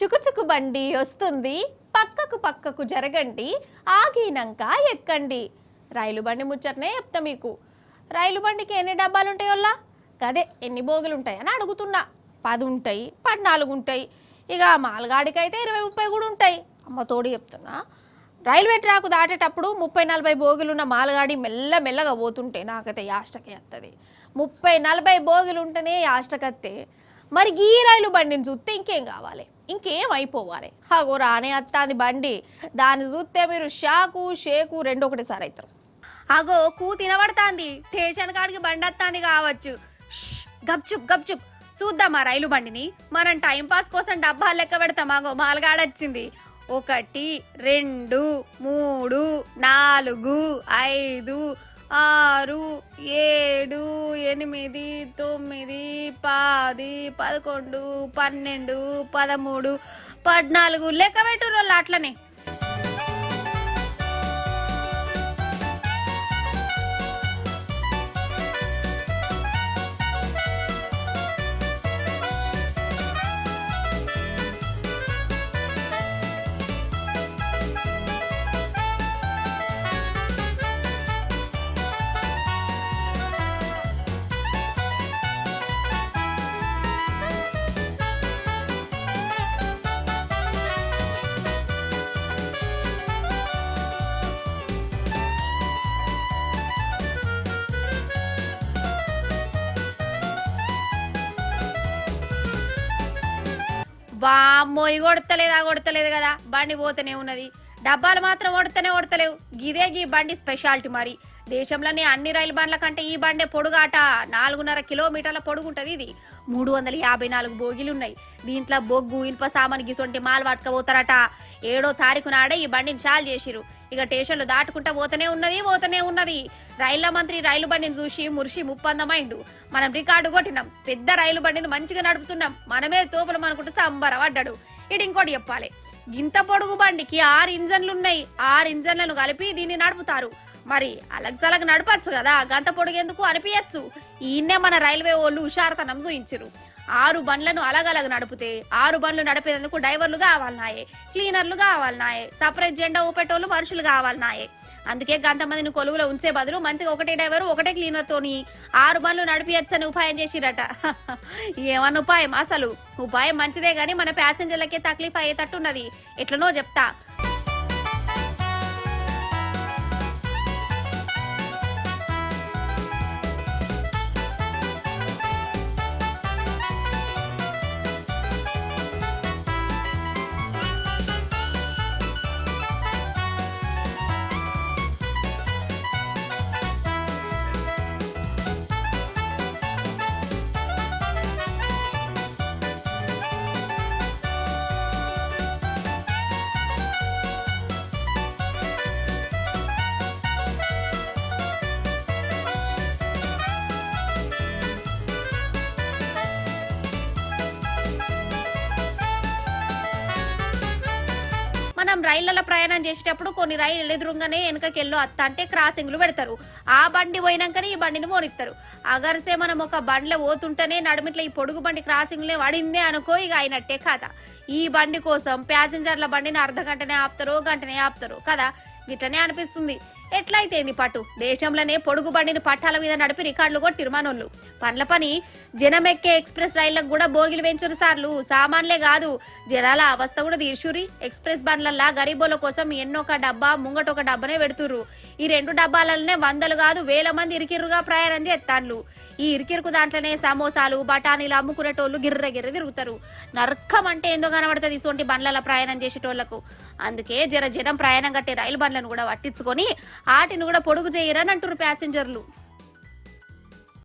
చుకుచుకు బండి వస్తుంది, పక్కకు పక్కకు జరగండి, ఆగినాక ఎక్కండి. రైలు బండి ముచ్చటనే చెప్తా మీకు. రైలు బండికి ఎన్ని డబ్బాలు ఉంటాయోల్లా? అదే ఎన్ని బోగులు ఉంటాయని అడుగుతున్నా. 10 ఉంటాయి, 14 ఉంటాయి. ఇక మాల్గాడికి అయితే 20-30 కూడా ఉంటాయి. అమ్మ తోడు చెప్తున్నా. రైల్వే ట్రాక్ దాటేటప్పుడు 30-40 బోగులున్న మాల్గాడి మెల్లగా పోతుంటే నాకైతే యాష్టకే వస్తుంది. 30-40 బోగులు ఉంటేనే యాష్టకత్తే. మరి ఈ రైలు బండిని చూస్తే ఇంకేం కావాలి, ఇంకేం అయిపోవాలి. అగో రానే వస్తుంది బండి. దాన్ని చూస్తే మీరు షేకు రెండు ఒకటిసారి అవుతారు. అగో కూ తినబడుతుంది, స్టేషన్ కాడికి బండి వస్తుంది కావచ్చు. గప్చుప్ గప్చుప్ చూద్దాం ఆ రైలు బండిని. మనం టైంపాస్ కోసం డబ్బాలు లెక్క పెడతాం. అగో మాల్గాడొచ్చింది. 1 2 3 4 5 6 7 8 9 10 11 12 13 14 లెక్క పెట్టుర్రోళ్ళు అట్లనే. వామ్మో కొడతలేదు కదా, బండి పోతూనే ఉన్నది. డబ్బాలు మాత్రం ఓడతలేవు. గిదే గీ బండి స్పెషాలిటీ. మరి దేశంలోనే అన్ని రైలు బండ్ల కంటే ఈ బండే పొడుగాట. 4.5 కిలోమీటర్ల పొడుగుంటది. ఇది 354 బోగిలు ఉన్నాయి. దీంట్లో బొగ్గు, ఇనుప సామాన్ గిసొంటి మాల్ పట్టుకపోతారట. 7వ తారీఖు నాడే ఈ బండిని చాలు చేసిరు. ఇక స్టేషన్లు దాటుకుంటా పోతూనే ఉన్నది. రైళ్ల మంత్రి రైలు బండిని చూసి మురిసి ముప్పందమైండు. మనం రికార్డు కొట్టినాం, పెద్ద రైలు బండిని మంచిగా నడుపుతున్నాం, మనమే తోపులం అనుకుంటూ సంబరపడ్డాడు. ఇటు ఇంకోటి చెప్పాలి, ఇంత పొడుగు బండికి 6 ఇంజన్లు ఉన్నాయి. 6 ఇంజన్లను కలిపి దీన్ని నడుపుతారు. మరి అలగసలగ నడపచ్చు కదా, గంత పొడుగెందుకు అనిపించచ్చు. ఈయన్నే మన రైల్వే వాళ్ళు హుషారుతనం చూయించారు. 6 బండ్లను అలగలగ నడిపితే 6 బండ్లు నడిపేందుకు డ్రైవర్లు కావాలన్నాయే, క్లీనర్లు కావాలన్నాయే, సపరేట్ జెండా ఊపేటోళ్ళు మనుషులు కావాలన్నాయే. అందుకే గంతమందిని కొలువులో ఉంచే బదులు మంచిగా ఒకటే డ్రైవరు ఒకటే క్లీనర్ తోని 6 బండ్లు నడిపియచ్చని ఉపాయం చేసిరట. ఏమన్న ఉపాయం? అసలు ఉపాయం మంచిదే గాని మన ప్యాసింజర్లకే తక్లీఫ్ అయ్యేటట్టున్నది. ఎట్లనో చెప్తా. మనం రైళ్లలో ప్రయాణం చేసేటప్పుడు కొన్ని రైలు ఎదురుగానే వెనకకెళ్ళో అంటే క్రాసింగ్లు పెడతారు. ఆ బండి పోయినాకనే ఈ బండిని మోనిస్తారు. అగర్సే మనం ఒక బండ్లో పోతుంటేనే నడుమిట్ల ఈ పొడుగు బండి క్రాసింగ్లే పడిందే అనుకో, ఇక అయినట్టే కథ. ఈ బండి కోసం ప్యాసింజర్ల బండిని గంటనే ఆపుతారు కదా. గిట్టనే అనిపిస్తుంది. ఎట్లయితేంది పట్టు, దేశంలోనే పొడుగు బండిని పట్టాల మీద నడిపి రికార్డులు కొట్టిరు మనోళ్ళు. పనుల పని జనమెక్కే ఎక్స్ప్రెస్ రైళ్లకు కూడా బోగిలు పెంచురు సార్లు. సామాన్లే కాదు, జనాల అవస్థ కూడా తీర్చురి. ఎక్స్ప్రెస్ బండ్లల్లా గరీబోల కోసం ఎన్నొక డబ్బా ముంగటొక డబ్బానే పెడుతుర్రు. ఈ 2 డబ్బాలనే 100 కాదు 1000 మంది ఇరికిర్రుగా ప్రయాణం చేస్తాన్లు. ఈ ఇరికిరుకు దాంట్లోనే సమోసాలు బఠానీలు అమ్ముకునేటోళ్ళు గిర్ర తిరుగుతారు. నరకం అంటే ఏందో కనబడుతుంది ఇటువంటి బండ్ల ప్రయాణం చేసేటోళ్లకు. అందుకే జనం ప్రయాణం కట్టే రైలు బండ్లను కూడా పట్టించుకొని వాటిని కూడా పొడుగు చేయరని అంటారు ప్యాసింజర్లు.